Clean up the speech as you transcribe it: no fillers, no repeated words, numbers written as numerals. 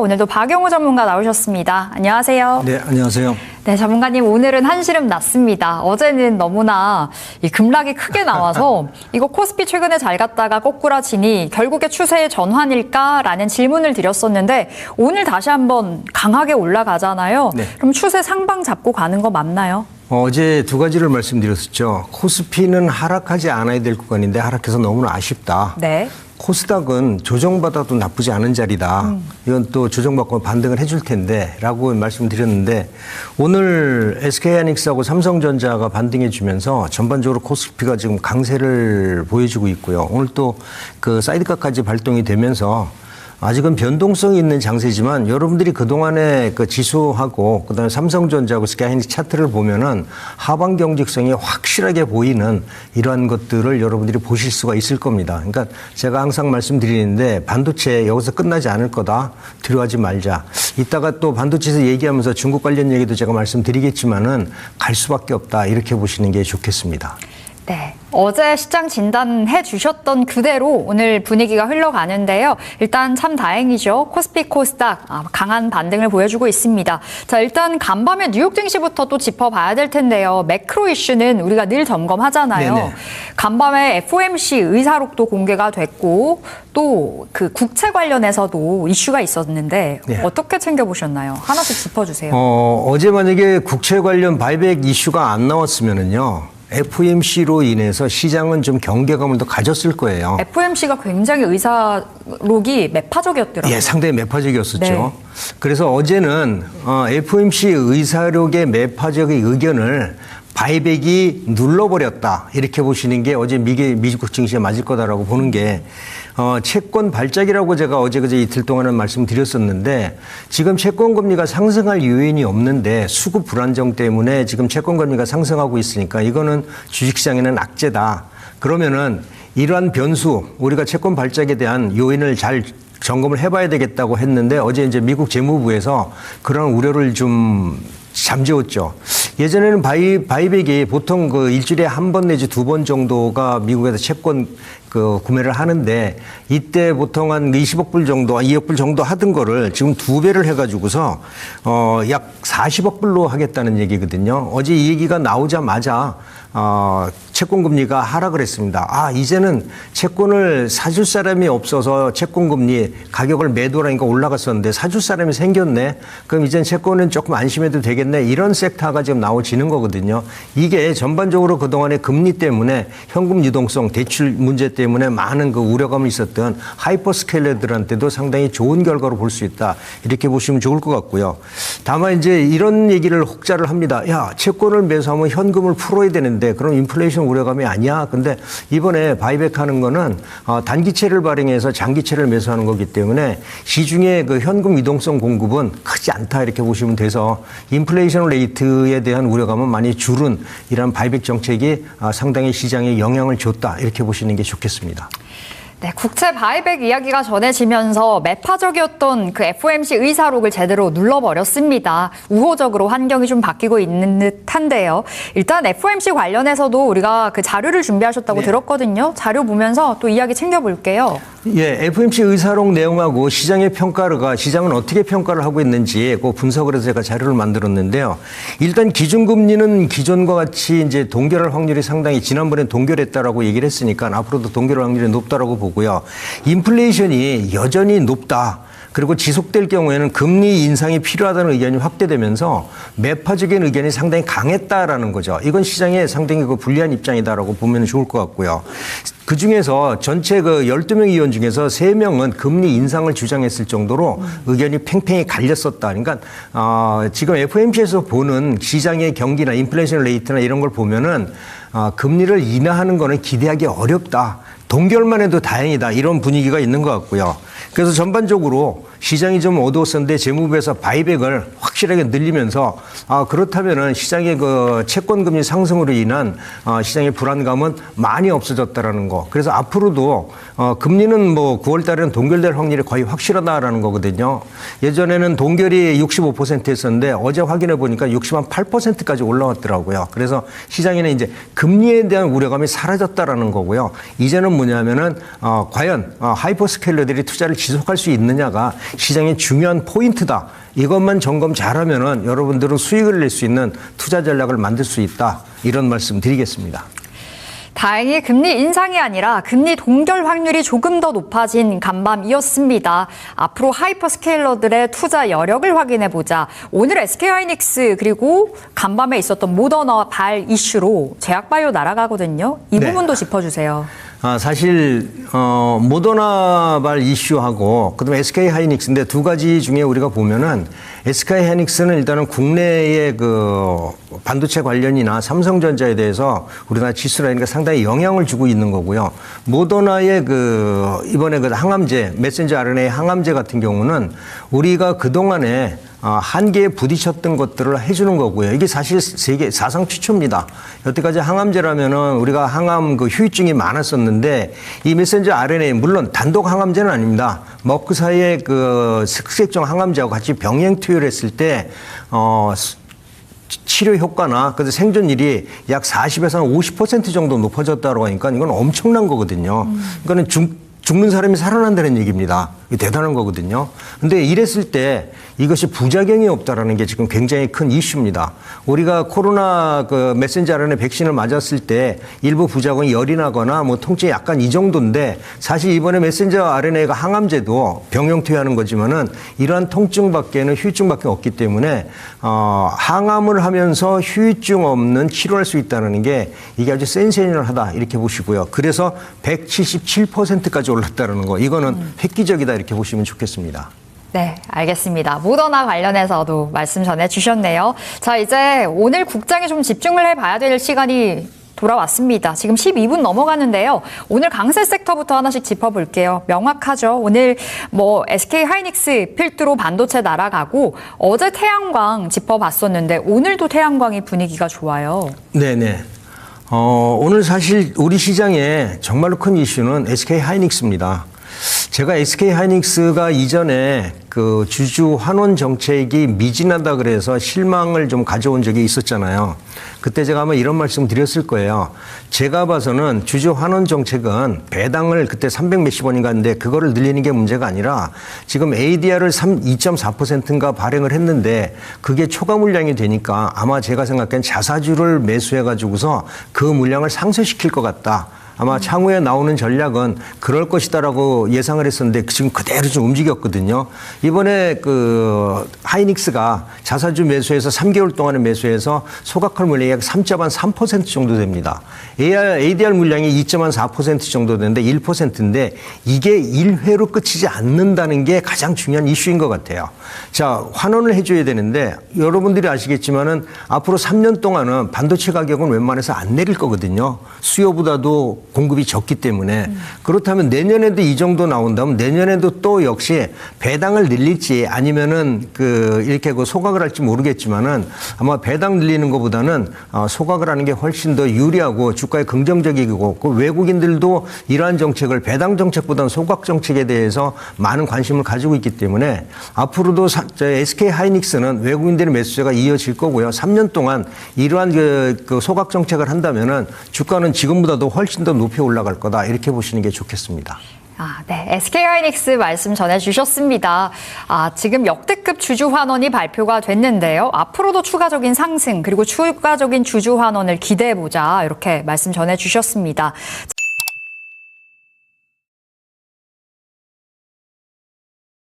오늘도 박영우 전문가 나오셨습니다. 안녕하세요. 네, 안녕하세요. 네, 전문가님 오늘은 한시름 났습니다. 어제는 너무나 이 급락이 크게 나와서 이거 코스피 최근에 잘 갔다가 꼬꾸라지니 결국에 추세의 전환일까라는 질문을 드렸었는데 오늘 다시 한번 강하게 올라가잖아요. 네. 그럼 추세 상방 잡고 가는 거 맞나요? 어제 두 가지를 말씀드렸었죠. 코스피는 하락하지 않아야 될 구간인데 하락해서 너무나 아쉽다. 네. 코스닥은 조정받아도 나쁘지 않은 자리다. 이건 또 조정받고 반등을 해줄 텐데 라고 말씀드렸는데 오늘 SK하이닉스하고 삼성전자가 반등해 주면서 전반적으로 코스피가 지금 강세를 보여주고 있고요. 오늘 또 그 사이드카까지 발동이 되면서 아직은 변동성이 있는 장세지만 여러분들이 그동안에 그 지수하고 그다음에 삼성전자하고 SK하이닉스 차트를 보면은 하방 경직성이 확실하게 보이는 이러한 것들을 여러분들이 보실 수가 있을 겁니다. 그러니까 제가 항상 말씀드리는데 반도체 여기서 끝나지 않을 거다. 들어가지 말자. 이따가 또 반도체에서 얘기하면서 중국 관련 얘기도 제가 말씀드리겠지만은 갈 수밖에 없다. 이렇게 보시는 게 좋겠습니다. 네, 어제 시장 진단해 주셨던 그대로 오늘 분위기가 흘러가는데요. 일단 참 다행이죠. 코스피 코스닥 강한 반등을 보여주고 있습니다. 자, 일단 간밤에 뉴욕 증시부터 또 짚어봐야 될 텐데요. 매크로 이슈는 우리가 늘 점검하잖아요. 네네. 간밤에 FOMC 의사록도 공개가 됐고 또 그 국채 관련해서도 이슈가 있었는데 네. 어떻게 챙겨보셨나요? 하나씩 짚어주세요. 어제 만약에 국채 관련 바이백 이슈가 안 나왔으면은요. FOMC로 인해서 시장은 좀 경계감을 더 가졌을 거예요. FOMC가 굉장히 의사록이 매파적이었더라고요. 예, 상당히 매파적이었었죠. 네. 그래서 어제는 FOMC 의사록의 매파적인 의견을 바이백이 눌러버렸다. 이렇게 보시는 게 어제 미국 증시에 맞을 거다라고 보는 게 채권 발작이라고 제가 어제 그제 이틀 동안은 말씀드렸었는데 지금 채권 금리가 상승할 요인이 없는데 수급 불안정 때문에 지금 채권 금리가 상승하고 있으니까 이거는 주식시장에는 악재다. 그러면은 이러한 변수 우리가 채권 발작에 대한 요인을 잘 점검을 해봐야 되겠다고 했는데 어제 이제 미국 재무부에서 그런 우려를 좀 잠재웠죠. 예전에는 바이백이 보통 그 일주일에 한 번 내지 두 번 정도가 미국에서 채권 그 구매를 하는데 이때 보통 한 20억 불 정도, 2억 불 정도 하던 거를 지금 2배를 해가지고서 약 40억 불로 하겠다는 얘기거든요. 어제 이 얘기가 나오자마자 채권 금리가 하락을 했습니다. 이제는 채권을 사줄 사람이 없어서 채권 금리 가격을 매도하니까 올라갔었는데 사줄 사람이 생겼네. 그럼 이젠 채권은 조금 안심해도 되겠네. 이런 섹터가 지금 나오지는 거거든요. 이게 전반적으로 그동안의 금리 때문에 현금 유동성, 대출 문제 때문에 많은 그 우려감이 있었던 하이퍼스케일러들한테도 상당히 좋은 결과로 볼 수 있다. 이렇게 보시면 좋을 것 같고요. 다만 이제 이런 얘기를 혹자를 합니다. 야, 채권을 매수하면 현금을 풀어야 되는데 그럼 인플레이션 우려감이 아니야. 근데 이번에 바이백 하는 거는 단기채를 발행해서 장기채를 매수하는 거기 때문에 시중에 그 현금 유동성 공급은 크지 않다. 이렇게 보시면 돼서 인플레이션 레이트에 대한 우려감은 많이 줄은 이런 바이백 정책이 상당히 시장에 영향을 줬다. 이렇게 보시는 게 좋겠습니다. 네, 국채 바이백 이야기가 전해지면서 매파적이었던 그 FOMC 의사록을 제대로 눌러버렸습니다. 우호적으로 환경이 좀 바뀌고 있는 듯한데요. 일단 FOMC 관련해서도 우리가 그 자료를 준비하셨다고 네. 들었거든요. 자료 보면서 또 이야기 챙겨볼게요. 예, FOMC 의사록 내용하고 시장의 평가가 시장은 어떻게 평가를 하고 있는지 그 분석을 해서 제가 자료를 만들었는데요. 일단 기준금리는 기존과 같이 이제 동결할 확률이 상당히 지난번에 동결했다라고 얘기를 했으니까 앞으로도 동결할 확률이 높다라고 보고요. 인플레이션이 여전히 높다. 그리고 지속될 경우에는 금리 인상이 필요하다는 의견이 확대되면서 매파적인 의견이 상당히 강했다라는 거죠. 이건 시장에 상당히 그 불리한 입장이다라고 보면 좋을 것 같고요. 그 중에서 전체 그 12명 의원 중에서 3명은 금리 인상을 주장했을 정도로 의견이 팽팽히 갈렸었다. 그러니까 지금 FOMC에서 보는 시장의 경기나 인플레이션 레이트나 이런 걸 보면은 금리를 인하하는 거는 기대하기 어렵다. 동결만 해도 다행이다. 이런 분위기가 있는 것 같고요. 그래서 전반적으로 시장이 좀 어두웠었는데 재무부에서 바이백을 확실하게 늘리면서 그렇다면은 시장의 그 채권 금리 상승으로 인한 시장의 불안감은 많이 없어졌다라는 거. 그래서 앞으로도 금리는 뭐 9월 달에는 동결될 확률이 거의 확실하다라는 거거든요. 예전에는 동결이 65%였었는데 어제 확인해 보니까 68%까지 올라왔더라고요. 그래서 시장에는 이제 금리에 대한 우려감이 사라졌다라는 거고요. 이제는 뭐냐면은 과연 하이퍼스케일러들이 투자를 투자를 지속할 수 있느냐가 시장의 중요한 포인트다. 이것만 점검 잘하면은 여러분들은 수익을 낼 수 있는 투자 전략을 만들 수 있다. 이런 말씀 드리겠습니다. 다행히 금리 인상이 아니라 금리 동결 확률이 조금 더 높아진 간밤이었습니다. 앞으로 하이퍼스케일러들의 투자 여력을 확인해보자. 오늘 SK하이닉스 그리고 간밤에 있었던 모더나 발 이슈로 제약바이오 날아가거든요. 이 네. 부분도 짚어주세요. 사실 모더나발 이슈하고 그다음에 SK하이닉스인데 두 가지 중에 우리가 보면은 SK하이닉스는 일단은 국내의 그 반도체 관련이나 삼성전자에 대해서 우리나라 지수라니까 상당히 영향을 주고 있는 거고요. 모더나의 그 이번에 그 항암제 메신저 RNA 항암제 같은 경우는 우리가 그 동안에 한계에 부딪혔던 것들을 해주는 거고요. 이게 사실 세계 사상 최초입니다. 여태까지 항암제라면은 우리가 항암 그 후유증이 많았었는데 이 메신저 RNA 물론 단독 항암제는 아닙니다. 머크사의 그 흑색종 항암제하고 같이 병행 투여를 했을 때 치료 효과나 그래서 생존율이 약 40에서 한 50% 정도 높아졌다고 하니까 이건 엄청난 거거든요. 그러니까는 죽는 사람이 살아난다는 얘기입니다. 이게 대단한 거거든요. 근데 이랬을 때 이것이 부작용이 없다라는 게 지금 굉장히 큰 이슈입니다. 우리가 코로나 그 메신저 RNA 백신을 맞았을 때 일부 부작용이 열이 나거나 뭐 통증이 약간 이 정도인데 사실 이번에 메신저 RNA가 항암제도 병용 투여하는 거지만은 이러한 통증밖에는 휴유증밖에 없기 때문에 항암을 하면서 휴유증 없는 치료할 수 있다는 게 이게 아주 센세이션하다 이렇게 보시고요. 그래서 177%까지 올랐다는 거 이거는 획기적이다 이렇게 보시면 좋겠습니다. 네, 알겠습니다. 모더나 관련해서도 말씀 전해주셨네요. 자, 이제 오늘 국장에 좀 집중을 해봐야 될 시간이 돌아왔습니다. 지금 12분 넘어가는데요. 오늘 강세 섹터부터 하나씩 짚어볼게요. 명확하죠. 오늘 뭐 SK하이닉스 필두로 반도체 날아가고 어제 태양광 짚어봤었는데 오늘도 태양광이 분위기가 좋아요. 네네. 오늘 사실 우리 시장에 정말로 큰 이슈는 SK하이닉스입니다. 제가 SK하이닉스가 이전에 그 주주 환원 정책이 미진하다 그래서 실망을 좀 가져온 적이 있었잖아요. 그때 제가 아마 이런 말씀 드렸을 거예요. 제가 봐서는 주주 환원 정책은 배당을 그때 300 몇십 원인가 했는데 그거를 늘리는 게 문제가 아니라 지금 ADR을 2.4%인가 발행을 했는데 그게 초과 물량이 되니까 아마 제가 생각엔 자사주를 매수해가지고서 그 물량을 상쇄시킬 것 같다. 아마 향후에 나오는 전략은 그럴 것이다라고 예상을 했었는데 지금 그대로 좀 움직였거든요. 이번에 그 하이닉스가 자사주 매수해서 3개월 동안에 매수해서 소각할 물량이 약 3.3% 정도 됩니다. ADR 물량이 2.4% 정도 되는데 1%인데 이게 1회로 끝이지 않는다는 게 가장 중요한 이슈인 것 같아요. 자, 환원을 해줘야 되는데 여러분들이 아시겠지만은 앞으로 3년 동안은 반도체 가격은 웬만해서 안 내릴 거거든요. 수요보다도 공급이 적기 때문에 그렇다면 내년에도 이 정도 나온다면 내년에도 또 역시 배당을 늘릴지 아니면은 그 이렇게 그 소각을 할지 모르겠지만은 아마 배당 늘리는 것보다는 소각을 하는 게 훨씬 더 유리하고 주가에 긍정적이고 그 외국인들도 이러한 정책을 배당 정책보다는 소각 정책에 대해서 많은 관심을 가지고 있기 때문에 앞으로도 SK하이닉스는 외국인들의 매수세가 이어질 거고요. 3년 동안 이러한 그 소각 정책을 한다면은 주가는 지금보다도 훨씬 더 높이 올라갈 거다 이렇게 보시는 게 좋겠습니다. 네. SK하이닉스 말씀 전해주셨습니다. 지금 역대급 주주 환원이 발표가 됐는데요. 앞으로도 추가적인 상승 그리고 추가적인 주주 환원을 기대해보자 이렇게 말씀 전해주셨습니다.